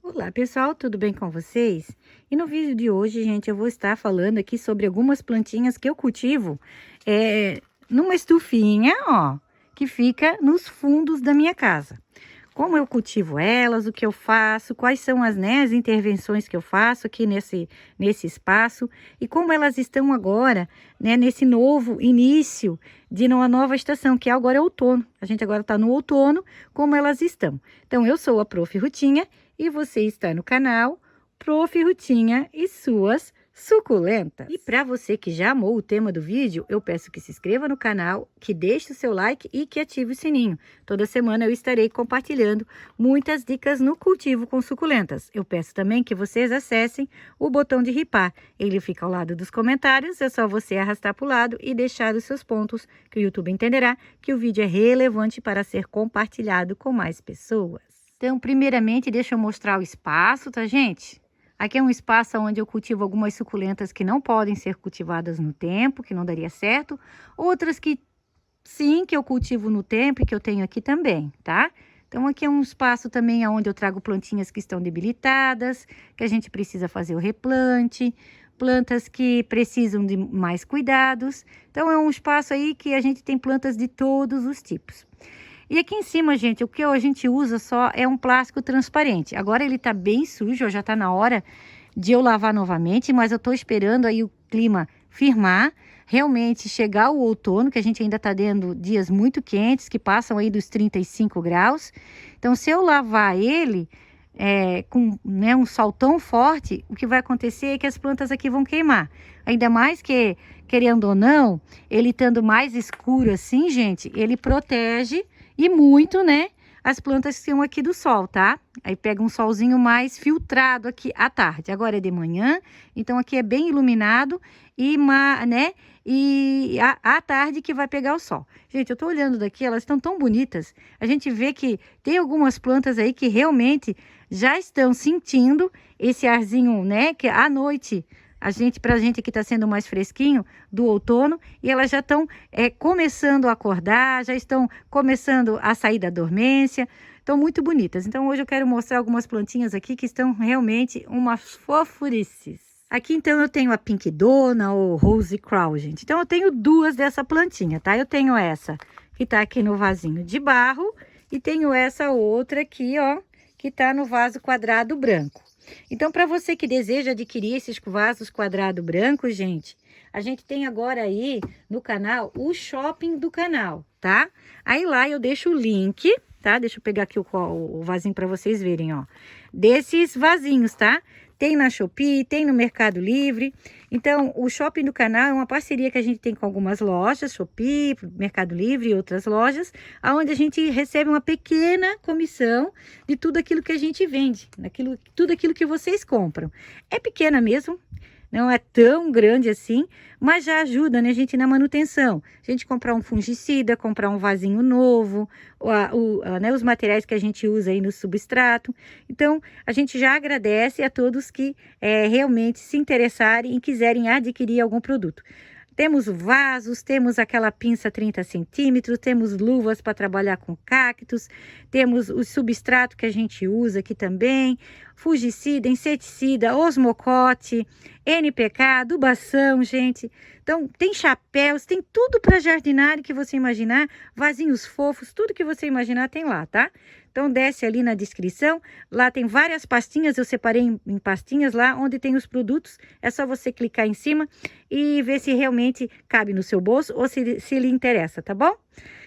Olá pessoal, tudo bem com vocês? E no vídeo de hoje, gente, eu vou estar falando aqui sobre algumas plantinhas que eu cultivo numa estufinha, ó, que fica nos fundos da minha casa. Como eu cultivo elas, o que eu faço, quais são as intervenções que eu faço aqui nesse espaço e como elas estão agora, né, nesse novo início de uma nova estação, que agora é outono. A gente agora está no outono, como elas estão. Então, eu sou a Prof. Rutinha e você está no canal Prof. Rutinha e suas suculentas. E para você que já amou o tema do vídeo, eu peço que se inscreva no canal, que deixe o seu like e que ative o sininho. Toda semana eu estarei compartilhando muitas dicas no cultivo com suculentas. Eu peço também que vocês acessem o botão de ripar. Ele fica ao lado dos comentários, é só você arrastar para o lado e deixar os seus pontos, que o YouTube entenderá que o vídeo é relevante para ser compartilhado com mais pessoas. Então, primeiramente, deixa eu mostrar o espaço, tá, gente? Aqui é um espaço onde eu cultivo algumas suculentas que não podem ser cultivadas no tempo, que não daria certo. Outras que sim, que eu cultivo no tempo e que eu tenho aqui também, tá? Então, aqui é um espaço também onde eu trago plantinhas que estão debilitadas, que a gente precisa fazer o replante, plantas que precisam de mais cuidados. Então, é um espaço aí que a gente tem plantas de todos os tipos. E aqui em cima, gente, o que a gente usa só é um plástico transparente. Agora ele tá bem sujo, já tá na hora de eu lavar novamente, mas eu tô esperando aí o clima firmar, realmente chegar o outono, que a gente ainda tá tendo dias muito quentes, que passam aí dos 35 graus. Então, se eu lavar ele com, né, um sol tão forte, o que vai acontecer é que as plantas aqui vão queimar. Ainda mais que, querendo ou não, ele estando mais escuro assim, gente, ele protege e muito, né, as plantas que estão aqui do sol, tá? Aí pega um solzinho mais filtrado aqui à tarde. Agora é de manhã, então aqui é bem iluminado né? E à tarde que vai pegar o sol. Gente, eu tô olhando daqui, elas estão tão bonitas. A gente vê que tem algumas plantas aí que realmente já estão sentindo esse arzinho, né? Que à noite pra gente que está sendo mais fresquinho do outono, e elas já estão começando a acordar, já estão começando a sair da dormência, estão muito bonitas. Então, hoje eu quero mostrar algumas plantinhas aqui que estão realmente umas fofurices. Aqui, então, eu tenho a Pink Donna ou Rose Crown, gente. Então, eu tenho duas dessa plantinha, tá? Eu tenho essa que tá aqui no vasinho de barro e tenho essa outra aqui, ó, que tá no vaso quadrado branco. Então, para você que deseja adquirir esses vasos quadrado branco, gente, a gente tem agora aí no canal o shopping do canal, tá? Aí lá eu deixo o link, tá? Deixa eu pegar aqui o vasinho para vocês verem, ó. Desses vasinhos, tá? Tem na Shopee, tem no Mercado Livre. Então, o shopping do canal é uma parceria que a gente tem com algumas lojas, Shopee, Mercado Livre e outras lojas, onde a gente recebe uma pequena comissão de tudo aquilo que a gente vende, tudo aquilo que vocês compram. É pequena mesmo, não é tão grande assim, mas já ajuda, né, gente, na manutenção. A gente comprar um fungicida, comprar um vasinho novo, né, os materiais que a gente usa aí no substrato. Então, a gente já agradece a todos que realmente se interessarem e quiserem adquirir algum produto. Temos vasos, temos aquela pinça 30 centímetros, temos luvas para trabalhar com cactos, temos o substrato que a gente usa aqui também, fungicida, inseticida, osmocote, NPK, adubação, gente. Então, tem chapéus, tem tudo para jardinagem que você imaginar, vasinhos fofos, tudo que você imaginar tem lá, tá? Então, desce ali na descrição, lá tem várias pastinhas, eu separei em pastinhas lá, onde tem os produtos, é só você clicar em cima e ver se realmente cabe no seu bolso ou se lhe interessa, tá bom?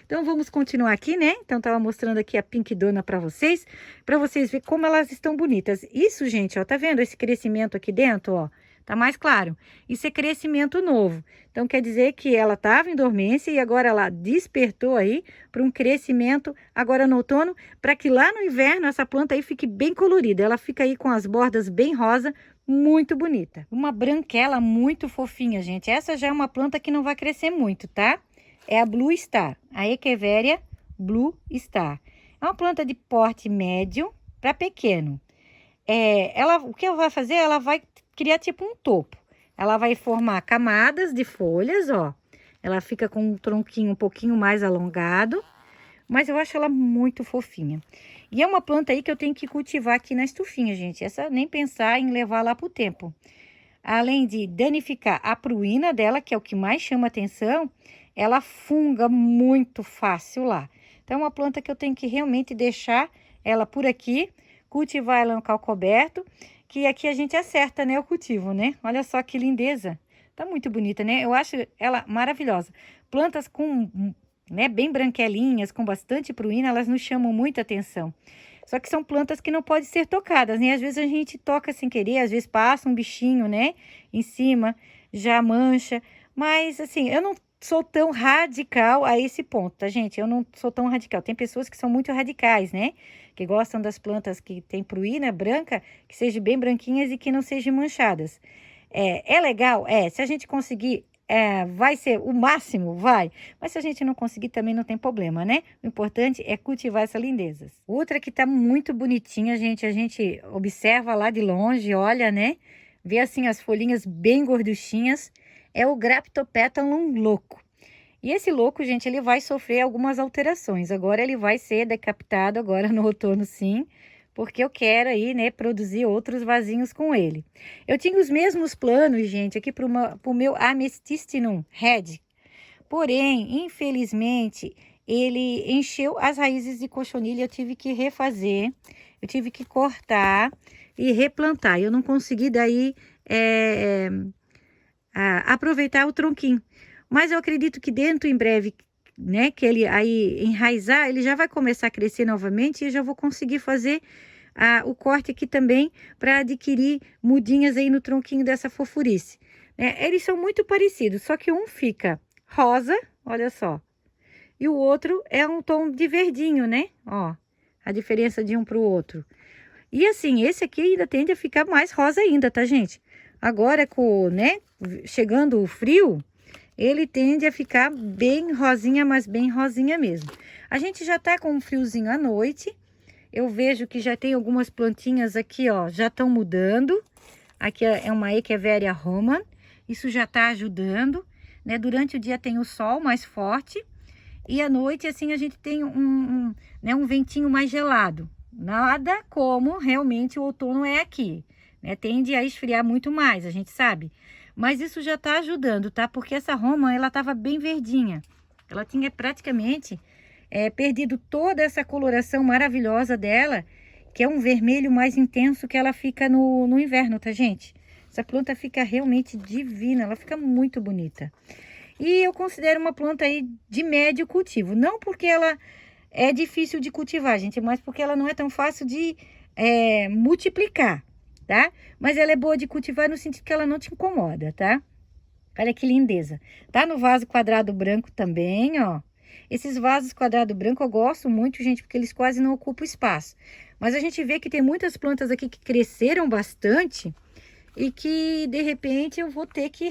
Então, vamos continuar aqui, né? Então, tava mostrando aqui a Pink Donna para vocês verem como elas estão bonitas. Isso, gente, ó, tá vendo esse crescimento aqui dentro, ó? Tá mais claro. Isso é crescimento novo. Então, quer dizer que ela estava em dormência e agora ela despertou aí para um crescimento agora no outono, para que lá no inverno essa planta aí fique bem colorida. Ela fica aí com as bordas bem rosa, muito bonita. Uma branquela muito fofinha, gente. Essa já é uma planta que não vai crescer muito, tá? É a Blue Star, a Echeveria Blue Star. É uma planta de porte médio para pequeno. O que ela vai fazer? Ela vai criar tipo um topo. Ela vai formar camadas de folhas, ó. Ela fica com um tronquinho um pouquinho mais alongado, mas eu acho ela muito fofinha. E é uma planta aí que eu tenho que cultivar aqui na estufinha, gente. Essa nem pensar em levar lá pro tempo. Além de danificar a pruína dela, que é o que mais chama atenção, ela funga muito fácil lá. Então, é uma planta que eu tenho que realmente deixar ela por aqui, cultivar ela no cal coberto, que aqui a gente acerta, né, o cultivo, né? Olha só que lindeza. Tá muito bonita, né? Eu acho ela maravilhosa. Plantas com, né, bem branquelinhas, com bastante pruína, elas nos chamam muita atenção. Só que são plantas que não podem ser tocadas, né? Às vezes a gente toca sem querer, às vezes passa um bichinho, né? Em cima, já mancha. Mas, assim, eu não sou tão radical a esse ponto, tá, gente? Eu não sou tão radical. Tem pessoas que são muito radicais, né? Que gostam das plantas que tem pruína branca, que sejam bem branquinhas e que não sejam manchadas. É legal? Se a gente conseguir, vai ser o máximo, vai. Mas se a gente não conseguir, também não tem problema, né? O importante é cultivar essas lindezas. Outra que tá muito bonitinha, gente, a gente observa lá de longe, olha, né? Vê assim as folhinhas bem gorduchinhas. É o Graptopetalum louco. E esse louco, gente, ele vai sofrer algumas alterações. Agora ele vai ser decapitado agora no outono, sim, porque eu quero aí, né, produzir outros vasinhos com ele. Eu tinha os mesmos planos, gente, aqui para o meu Amethystinum Red. Porém, infelizmente, ele encheu as raízes de cochonilha, eu tive que refazer, eu tive que cortar e replantar. Eu não consegui daí aproveitar o tronquinho. Mas eu acredito que dentro, em breve, né, que ele aí enraizar, ele já vai começar a crescer novamente e eu já vou conseguir fazer o corte aqui também para adquirir mudinhas aí no tronquinho dessa fofurice. Eles são muito parecidos, só que um fica rosa, olha só, e o outro é um tom de verdinho, né? Ó, a diferença de um para o outro. E assim, esse aqui ainda tende a ficar mais rosa ainda, tá, gente? Agora, né, chegando o frio, ele tende a ficar bem rosinha, mas bem rosinha mesmo. A gente já tá com um friozinho à noite. Eu vejo que já tem algumas plantinhas aqui, ó, já estão mudando. Aqui é uma Echeveria Roman. Isso já tá ajudando, né? Durante o dia tem o sol mais forte. E à noite, assim, a gente tem né, um ventinho mais gelado. Nada como realmente o outono é aqui, né? Tende a esfriar muito mais, a gente sabe. Mas isso já tá ajudando, tá? Porque essa Roma, ela tava bem verdinha. Ela tinha praticamente perdido toda essa coloração maravilhosa dela, que é um vermelho mais intenso que ela fica no inverno, tá, gente? Essa planta fica realmente divina, ela fica muito bonita. E eu considero uma planta aí de médio cultivo. Não porque ela é difícil de cultivar, gente, mas porque ela não é tão fácil de multiplicar, tá? Mas ela é boa de cultivar no sentido que ela não te incomoda, tá? Olha que lindeza. Tá no vaso quadrado branco também, ó. Esses vasos quadrado branco eu gosto muito, gente, porque eles quase não ocupam espaço. Mas a gente vê que tem muitas plantas aqui que cresceram bastante e que, de repente, eu vou ter que...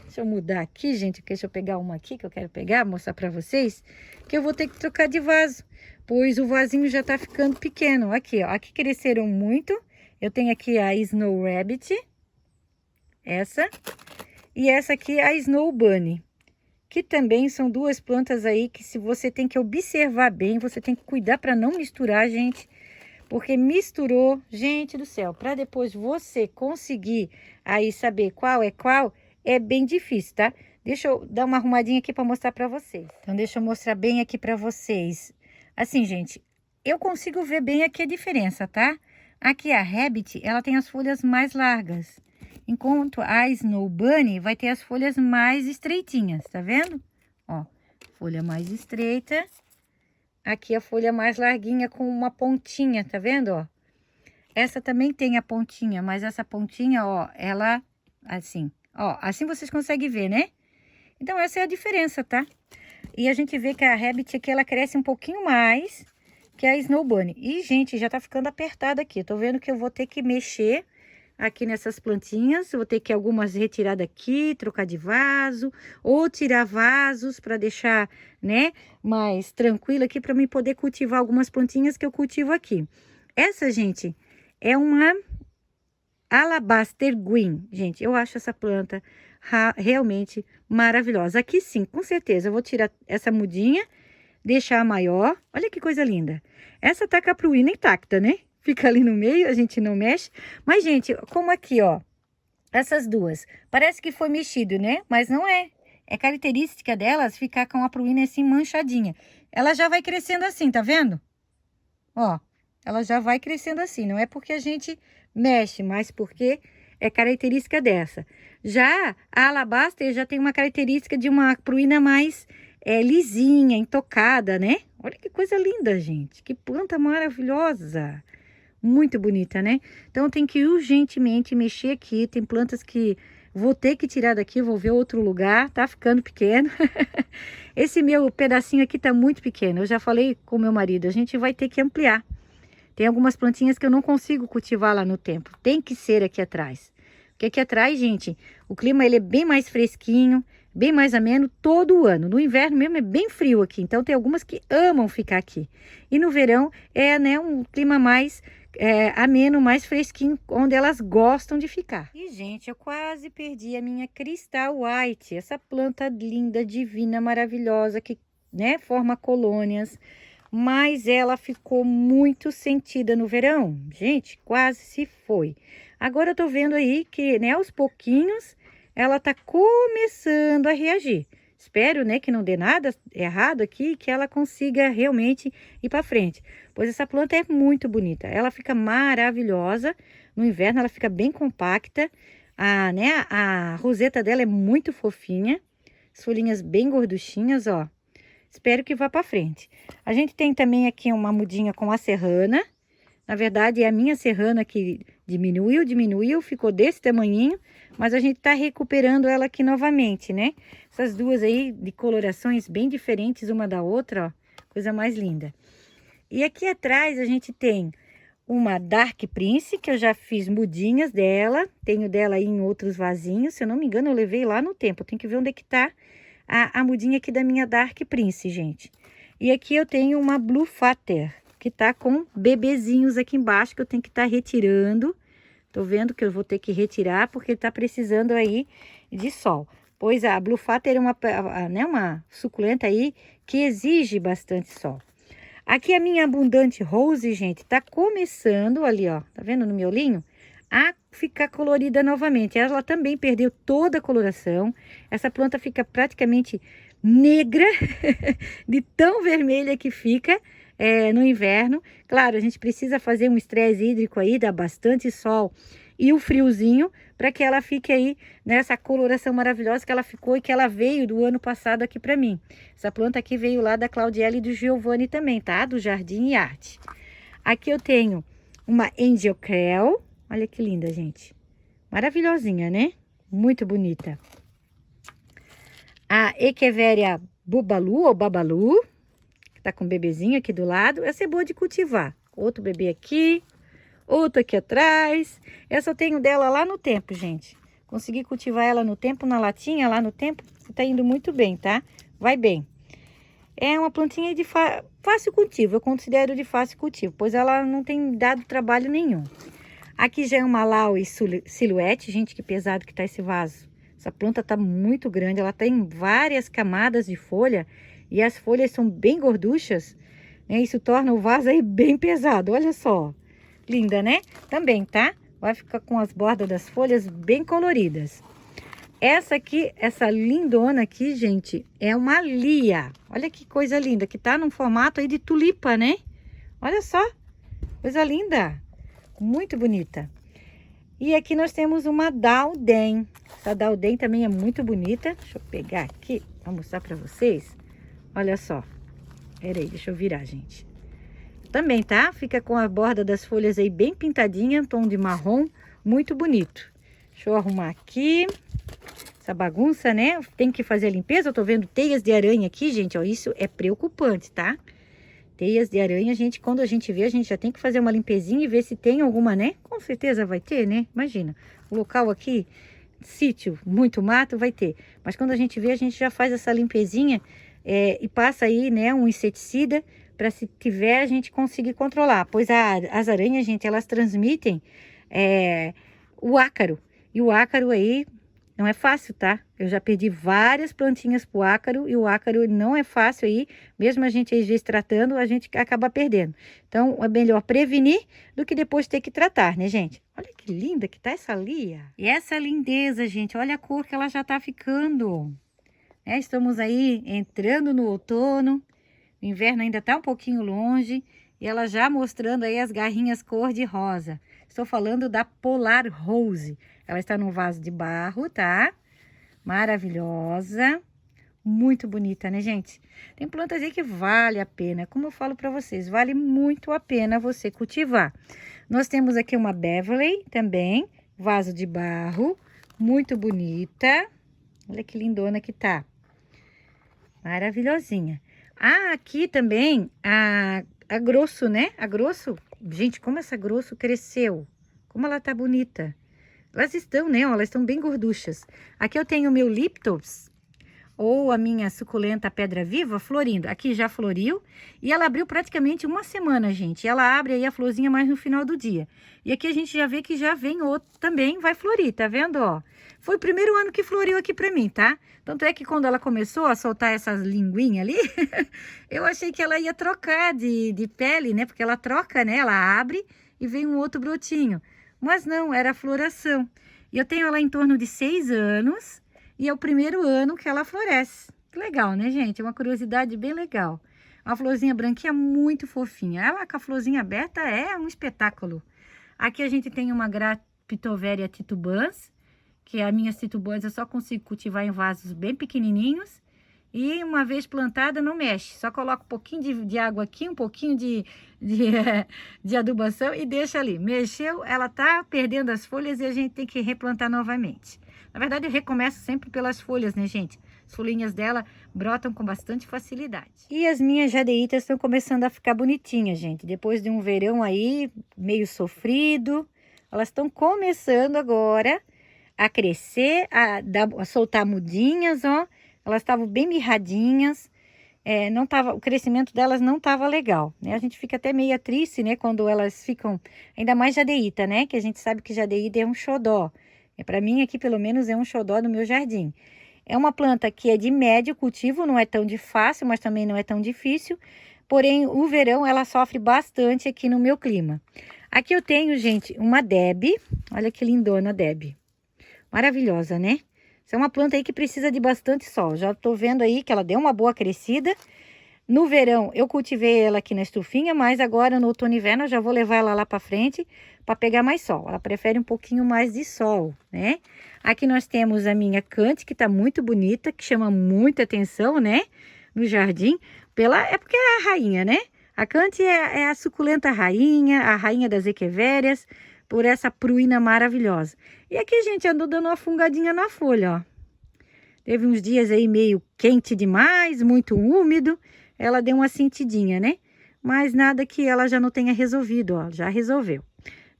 Deixa eu mudar aqui, gente, deixa eu pegar uma aqui que eu quero pegar, mostrar pra vocês, que eu vou ter que trocar de vaso, pois o vasinho já tá ficando pequeno. Aqui, ó, aqui cresceram muito. Eu tenho aqui a Snow Rabbit, essa, e essa aqui a Snow Bunny, que também são duas plantas aí que se você tem que observar bem, você tem que cuidar para não misturar, gente, porque misturou, gente do céu, para depois você conseguir aí saber qual é bem difícil, tá? Deixa eu dar uma arrumadinha aqui para mostrar para vocês. Então, deixa eu mostrar bem aqui para vocês. Assim, gente, eu consigo ver bem aqui a diferença, tá? Aqui a Rabbit, ela tem as folhas mais largas, enquanto a Snow Bunny vai ter as folhas mais estreitinhas, tá vendo? Ó, folha mais estreita. Aqui a folha mais larguinha com uma pontinha, tá vendo, ó? Essa também tem a pontinha, mas essa pontinha, ó, ela assim, ó, assim vocês conseguem ver, né? Então, essa é a diferença, tá? E a gente vê que a Rabbit aqui, ela cresce um pouquinho mais que a Snow Bunny. E, gente, já tá ficando apertada aqui. Tô vendo que eu vou ter que mexer aqui nessas plantinhas, vou ter que algumas retirar daqui, trocar de vaso, ou tirar vasos para deixar, né, mais tranquilo aqui para mim poder cultivar algumas plantinhas que eu cultivo aqui. Essa, gente, é uma Alabaster Green, gente, eu acho essa planta realmente maravilhosa. Aqui sim, com certeza, eu vou tirar essa mudinha deixar maior. Olha que coisa linda. Essa tá com a pruína intacta, né? Fica ali no meio, a gente não mexe. Mas, gente, como aqui, ó, essas duas, parece que foi mexido, né? Mas não é. É característica delas ficar com a pruína assim manchadinha. Ela já vai crescendo assim, tá vendo? Ó, ela já vai crescendo assim. Não é porque a gente mexe, mas porque é característica dessa. Já a Alabaster já tem uma característica de uma pruína mais lisinha, intocada, né? Olha que coisa linda, gente. Que planta maravilhosa. Muito bonita, né? Então, tem que urgentemente mexer aqui. Tem plantas que vou ter que tirar daqui, vou ver outro lugar. Tá ficando pequeno. Esse meu pedacinho aqui tá muito pequeno. Eu já falei com meu marido, a gente vai ter que ampliar. Tem algumas plantinhas que eu não consigo cultivar lá no tempo. Tem que ser aqui atrás. Porque aqui atrás, gente, o clima ele é bem mais fresquinho, bem mais ameno todo o ano. No inverno mesmo é bem frio aqui, então tem algumas que amam ficar aqui. E no verão é, né, um clima mais ameno, mais fresquinho, onde elas gostam de ficar. E, gente, eu quase perdi a minha Crystal White, essa planta linda, divina, maravilhosa, que, né, forma colônias. Mas ela ficou muito sentida no verão. Gente, quase se foi. Agora eu tô vendo aí que, né, aos pouquinhos, ela tá começando a reagir. Espero, né, que não dê nada errado aqui, que ela consiga realmente ir para frente. Pois essa planta é muito bonita. Ela fica maravilhosa. No inverno ela fica bem compacta. A roseta dela é muito fofinha. As folhinhas bem gorduchinhas, ó. Espero que vá para frente. A gente tem também aqui uma mudinha com a serrana. Na verdade, é a minha serrana que diminuiu, ficou desse tamanhinho. Mas a gente tá recuperando ela aqui novamente, né? Essas duas aí de colorações bem diferentes uma da outra, ó. Coisa mais linda. E aqui atrás a gente tem uma Dark Prince, que eu já fiz mudinhas dela. Tenho dela aí em outros vasinhos. Se eu não me engano, eu levei lá no tempo. Tem que ver onde é que tá a mudinha aqui da minha Dark Prince, gente. E aqui eu tenho uma Blue Fater, que tá com bebezinhos aqui embaixo, que eu tenho que estar retirando. Tô vendo que eu vou ter que retirar, porque tá precisando aí de sol. Pois a Blue Fater é uma suculenta aí que exige bastante sol. Aqui a minha abundante Rose, gente, tá começando ali, ó. Tá vendo no miolinho? A ficar colorida novamente. Ela também perdeu toda a coloração. Essa planta fica praticamente negra, de tão vermelha que fica no inverno. Claro, a gente precisa fazer um estresse hídrico aí, dar bastante sol e o friozinho, para que ela fique aí nessa coloração maravilhosa que ela ficou e que ela veio do ano passado aqui para mim. Essa planta aqui veio lá da Claudiela e do Giovanni também, tá? Do Jardim e Arte. Aqui eu tenho uma Angel Creel. Olha que linda, gente. Maravilhosinha, né? Muito bonita. A Echeveria Bubalu ou Babalu, que tá com um bebezinho aqui do lado. Essa é boa de cultivar. Outro bebê aqui, outro aqui atrás. Essa eu tenho dela lá no tempo, gente. Consegui cultivar ela no tempo, na latinha, lá no tempo. Tá indo muito bem, tá? Vai bem. É uma plantinha de fácil cultivo. Eu considero de fácil cultivo, pois ela não tem dado trabalho nenhum. Aqui já é uma Laue Silhouette, gente, que pesado que tá esse vaso. Essa planta tá muito grande, ela tem várias camadas de folha e as folhas são bem gorduchas, né? Isso torna o vaso aí bem pesado, olha só. Linda, né? Também, tá? Vai ficar com as bordas das folhas bem coloridas. Essa aqui, essa lindona aqui, gente, é uma Lia. Olha que coisa linda, que tá num formato aí de tulipa, né? Olha só, coisa linda. Muito bonita. E aqui nós temos uma Dowden. Essa Dowden também é muito bonita. Deixa eu pegar aqui para mostrar para vocês. Olha só. Peraí, deixa eu virar, gente. Também, tá? Fica com a borda das folhas aí bem pintadinha, tom de marrom. Muito bonito. Deixa eu arrumar aqui. Essa bagunça, né? Tem que fazer a limpeza. Eu tô vendo teias de aranha aqui, gente. Ó, isso é preocupante, tá? Teias de aranha, gente, quando a gente vê, a gente já tem que fazer uma limpezinha e ver se tem alguma, né? Com certeza vai ter, né? Imagina, o local aqui, sítio, muito mato, vai ter. Mas quando a gente vê, a gente já faz essa limpezinha e passa aí, né, um inseticida, para se tiver, a gente conseguir controlar. Pois as aranhas, gente, elas transmitem o ácaro. E o ácaro aí não é fácil, tá? Eu já perdi várias plantinhas pro ácaro e o ácaro ele não é fácil aí, mesmo a gente às vezes tratando, a gente acaba perdendo. Então, é melhor prevenir do que depois ter que tratar, né, gente? Olha que linda que tá essa lia. E essa lindeza, gente, olha a cor que ela já tá ficando. Estamos aí entrando no outono, o inverno ainda tá um pouquinho longe e ela já mostrando aí as garrinhas cor de rosa. Estou falando da Polar Rose. Ela está num vaso de barro, tá? Maravilhosa. Muito bonita, né, gente? Tem plantas aí que vale a pena. Como eu falo para vocês, vale muito a pena você cultivar. Nós temos aqui uma Beverly também, vaso de barro. Muito bonita. Olha que lindona que tá. Maravilhosinha. Ah, aqui também a grosso, né? A grosso. Gente, como essa grosso cresceu. Como ela tá bonita. Elas estão, né? Ó, elas estão bem gorduchas. Aqui eu tenho o meu Liptops, ou a minha suculenta pedra viva, florindo. Aqui já floriu e ela abriu praticamente uma semana, gente. Ela abre aí a florzinha mais no final do dia. E aqui a gente já vê que já vem outro também, vai florir, tá vendo, ó? Foi o primeiro ano que floriu aqui pra mim, tá? Tanto é que quando ela começou a soltar essas linguinhas ali, eu achei que ela ia trocar de pele, né? Porque ela troca, né? Ela abre e vem um outro brotinho. Mas não, era a floração. E eu tenho ela em torno de 6 anos e é o primeiro ano que ela floresce. Que legal, né, gente? É uma curiosidade bem legal. Uma florzinha branquinha muito fofinha. Ela com a florzinha aberta é um espetáculo. Aqui a gente tem uma Graptoveria titubans, que a minha titubans eu só consigo cultivar em vasos bem pequenininhos. E uma vez plantada não mexe, só coloca um pouquinho de água aqui, um pouquinho de adubação e deixa ali. Mexeu, ela tá perdendo as folhas e a gente tem que replantar novamente. Na verdade, eu recomeço sempre pelas folhas, né, gente? As folhinhas dela brotam com bastante facilidade. E as minhas jadeitas estão começando a ficar bonitinhas, gente. Depois de um verão aí meio sofrido, elas estão começando agora a crescer, a soltar mudinhas, ó. Elas estavam bem mirradinhas, o crescimento delas não estava legal, né? A gente fica até meio triste, né? Quando elas ficam, ainda mais jadeíta, né? Que a gente sabe que jadeíta é um xodó. Para mim aqui, pelo menos, é um xodó no meu jardim. É uma planta que é de médio cultivo, não é tão de fácil, mas também não é tão difícil. Porém, o verão ela sofre bastante aqui no meu clima. Aqui eu tenho, gente, uma Deb. Olha que lindona a Deb. Maravilhosa, né? Essa é uma planta aí que precisa de bastante sol. Já tô vendo aí que ela deu uma boa crescida. No verão eu cultivei ela aqui na estufinha, mas agora no outono e inverno eu já vou levar ela lá para frente para pegar mais sol. Ela prefere um pouquinho mais de sol, né? Aqui nós temos a minha Cante, que tá muito bonita, que chama muita atenção, né? No jardim. É porque é a rainha, né? A Cante é a suculenta rainha, a rainha das equevérias, por essa pruína maravilhosa. E aqui, gente, andou dando uma fungadinha na folha, ó. Teve uns dias aí meio quente demais, muito úmido. Ela deu uma sentidinha, né? Mas nada que ela já não tenha resolvido, ó. Já resolveu.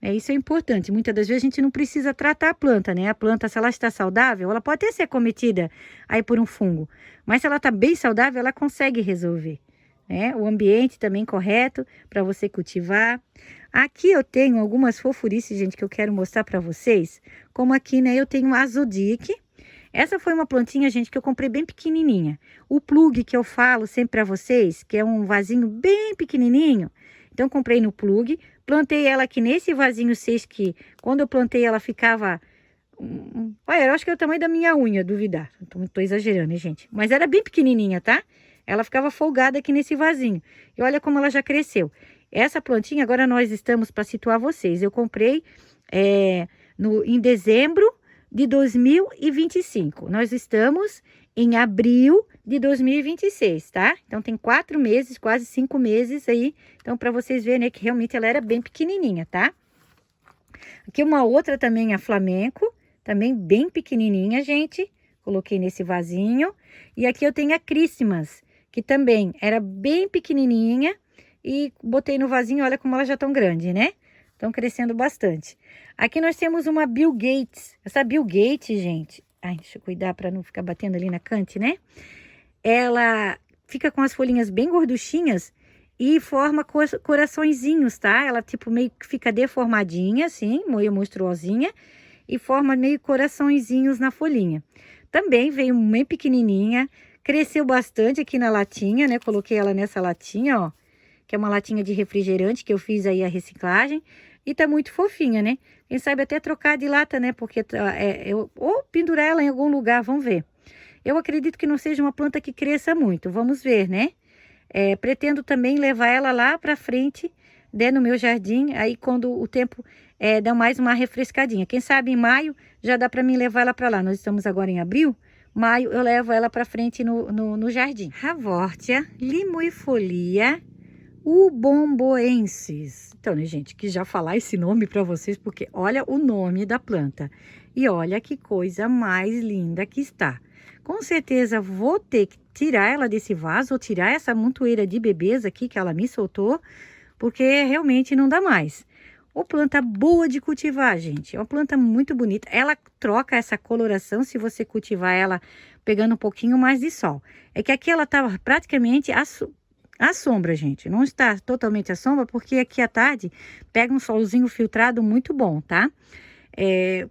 Isso é importante. Muitas das vezes a gente não precisa tratar a planta, né? A planta, se ela está saudável, ela pode até ser acometida aí por um fungo. Mas se ela está bem saudável, ela consegue resolver, né? O ambiente também correto para você cultivar. Aqui eu tenho algumas fofurices, gente, que eu quero mostrar para vocês. Como aqui, né, eu tenho a Zodiac. Essa foi uma plantinha, gente, que eu comprei bem pequenininha. O plug que eu falo sempre para vocês, que é um vasinho bem pequenininho. Então, comprei no plug. Plantei ela aqui nesse vasinho 6, que quando eu plantei ela ficava... Olha, eu acho que é o tamanho da minha unha, duvidar. Tô exagerando, né, gente? Mas era bem pequenininha, tá? Ela ficava folgada aqui nesse vasinho. E olha como ela já cresceu. Essa plantinha, agora nós estamos para situar vocês. Eu comprei em dezembro de 2025. Nós estamos em abril de 2026, tá? Então, tem 4 meses, quase 5 meses aí. Então, para vocês verem, né, que realmente ela era bem pequenininha, tá? Aqui uma outra também, a Flamenco. Também bem pequenininha, gente. Coloquei nesse vasinho. E aqui eu tenho a Christmas, que também era bem pequenininha. E botei no vasinho, olha como elas já estão grandes, né? Estão crescendo bastante. Aqui nós temos uma Bill Gates. Essa Bill Gates, gente... Ai, deixa eu cuidar para não ficar batendo ali na Cante, né? Ela fica com as folhinhas bem gorduchinhas e forma coraçõezinhos, tá? Ela tipo meio que fica deformadinha, assim, meio monstruosinha. e forma meio coraçõezinhos na folhinha. Também veio bem pequenininha, cresceu bastante aqui na latinha, né? Coloquei ela nessa latinha, ó, que é uma latinha de refrigerante que eu fiz aí a reciclagem. E tá muito fofinha, né? Quem sabe até trocar de lata, né? Porque ou pendurar ela em algum lugar, vamos ver. Eu acredito que não seja uma planta que cresça muito, vamos ver, né? Pretendo também levar ela lá para frente, né, no meu jardim, aí quando o tempo dá mais uma refrescadinha. Quem sabe em maio já dá para mim levar ela para lá. Nós estamos agora em abril, maio eu levo ela para frente no jardim. Haworthia limoifolia ubomboensis. Então, né, gente, que já falar esse nome para vocês, porque olha o nome da planta. E olha que coisa mais linda que está. Com certeza vou ter que tirar ela desse vaso, ou tirar essa montoeira de bebês aqui que ela me soltou, porque realmente não dá mais. Uma planta boa de cultivar, gente. É uma planta muito bonita. Ela troca essa coloração se você cultivar ela pegando um pouquinho mais de sol. É que aqui ela estava praticamente à sombra, gente. Não está totalmente à sombra, porque aqui à tarde pega um solzinho filtrado muito bom, tá?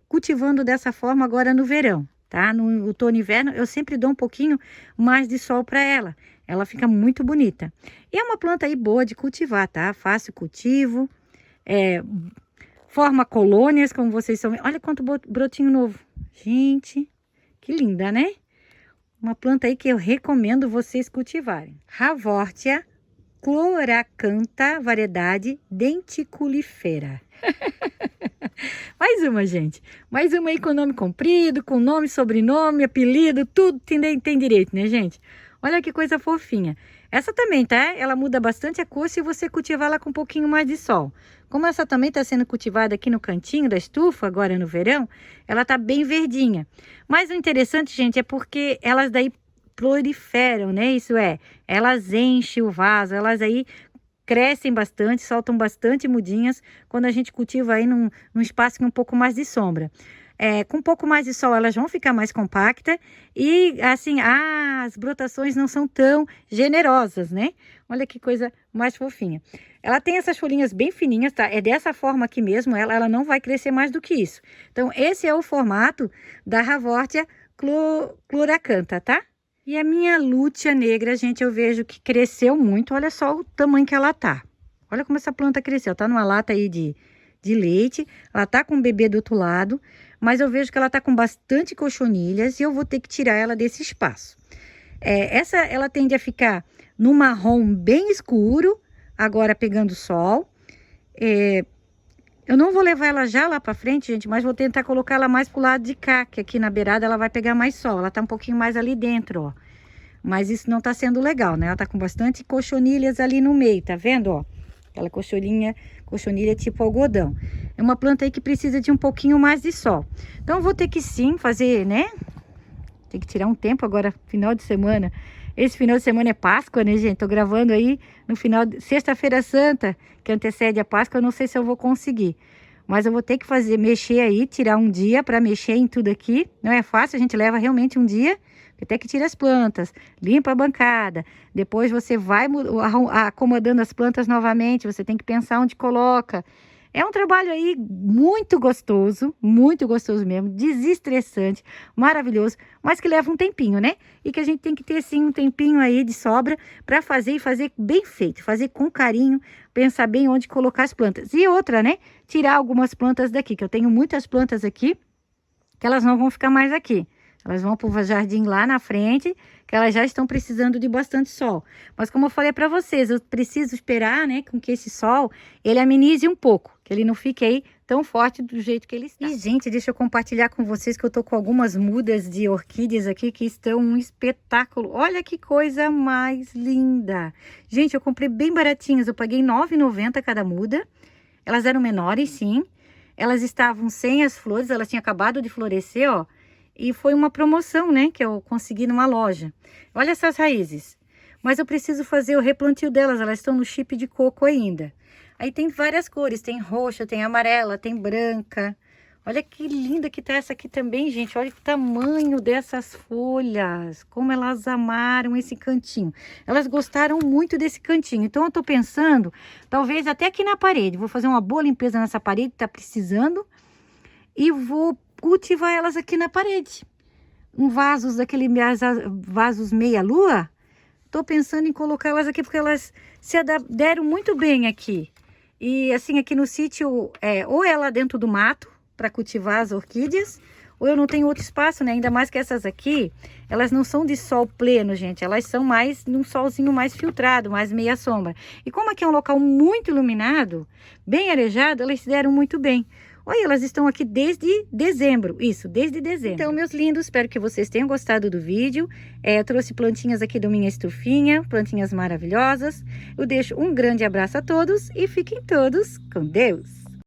Cultivando dessa forma agora no verão, tá? No outono e inverno, eu sempre dou um pouquinho mais de sol para ela. Ela fica muito bonita. E é uma planta aí boa de cultivar, tá? Fácil cultivo. Forma colônias, como vocês estão vendo. Olha quanto brotinho novo. Gente, que linda, né? Uma planta aí que eu recomendo vocês cultivarem. Haworthia chloracantha, variedade denticulifera. Mais uma, gente. Mais uma aí com nome comprido, com nome, sobrenome, apelido, tudo tem direito, né, gente? Olha que coisa fofinha. Essa também, tá? Ela muda bastante a cor se você cultivar ela com um pouquinho mais de sol. Como essa também está sendo cultivada aqui no cantinho da estufa, agora no verão, ela tá bem verdinha. Mas o interessante, gente, é porque elas daí proliferam, né? Isso é, elas enchem o vaso, elas aí crescem bastante, soltam bastante mudinhas quando a gente cultiva aí num espaço com um pouco mais de sombra. Com um pouco mais de sol elas vão ficar mais compactas e assim, as brotações não são tão generosas, né? Olha que coisa mais fofinha. Ela tem essas folhinhas bem fininhas, tá? É dessa forma aqui mesmo, ela não vai crescer mais do que isso. Então, esse é o formato da Haworthia chloracantha, tá? E a minha lútea negra, gente, eu vejo que cresceu muito. Olha só o tamanho que ela tá. Olha como essa planta cresceu. Tá numa lata aí de leite. Ela tá com o bebê do outro lado. Mas eu vejo que ela tá com bastante cochonilhas e eu vou ter que tirar ela desse espaço. Ela tende a ficar no marrom bem escuro, agora pegando sol. Eu não vou levar ela já lá pra frente, gente, mas vou tentar colocar ela mais pro lado de cá, que aqui na beirada ela vai pegar mais sol. Ela tá um pouquinho mais ali dentro, ó. Mas isso não tá sendo legal, né? Ela tá com bastante cochonilhas ali no meio, tá vendo, ó? Aquela cochonilha tipo algodão. É uma planta aí que precisa de um pouquinho mais de sol. Então, eu vou ter que sim fazer, né? Tem que tirar um tempo agora, final de semana. Esse final de semana é Páscoa, né, gente? Tô gravando aí no final de Sexta-feira Santa, que antecede a Páscoa. Eu não sei se eu vou conseguir. Mas eu vou ter que mexer aí, tirar um dia para mexer em tudo aqui. Não é fácil, a gente leva realmente um dia. Até que tira as plantas, limpa a bancada. Depois você vai acomodando as plantas novamente. Você tem que pensar onde coloca. É um trabalho aí muito gostoso mesmo, desestressante, maravilhoso, mas que leva um tempinho, né? E que a gente tem que ter, sim, um tempinho aí de sobra para fazer e fazer bem feito, fazer com carinho, pensar bem onde colocar as plantas. E outra, né? Tirar algumas plantas daqui, que eu tenho muitas plantas aqui, que elas não vão ficar mais aqui. Elas vão para o jardim lá na frente, que elas já estão precisando de bastante sol. Mas como eu falei para vocês, eu preciso esperar, né, com que esse sol, ele amenize um pouco, que ele não fique aí tão forte do jeito que ele está. E, gente, deixa eu compartilhar com vocês que eu tô com algumas mudas de orquídeas aqui que estão um espetáculo. Olha que coisa mais linda. Gente, eu comprei bem baratinhas, eu paguei R$ 9,90 cada muda. Elas eram menores, sim. Elas estavam sem as flores, elas tinham acabado de florescer, ó. E foi uma promoção, né, que eu consegui numa loja. Olha essas raízes. Mas eu preciso fazer o replantio delas, elas estão no chip de coco ainda. Aí tem várias cores, tem roxa, tem amarela, tem branca. Olha que linda que tá essa aqui também, gente. Olha o tamanho dessas folhas, como elas amaram esse cantinho. Elas gostaram muito desse cantinho. Então eu tô pensando, talvez até aqui na parede. Vou fazer uma boa limpeza nessa parede que tá precisando. E vou cultivar elas aqui na parede. Um vasos, vasos meia-lua. Tô pensando em colocá-las aqui porque elas se deram muito bem aqui. E assim, aqui no sítio, ou é lá dentro do mato para cultivar as orquídeas, ou eu não tenho outro espaço, né? Ainda mais que essas aqui, elas não são de sol pleno, gente. Elas são mais num solzinho mais filtrado, mais meia sombra. E como aqui é um local muito iluminado, bem arejado, elas se deram muito bem. Olha, elas estão aqui desde dezembro. Isso, desde dezembro. Então, meus lindos, espero que vocês tenham gostado do vídeo. Eu trouxe plantinhas aqui da minha estufinha, plantinhas maravilhosas. Eu deixo um grande abraço a todos e fiquem todos com Deus.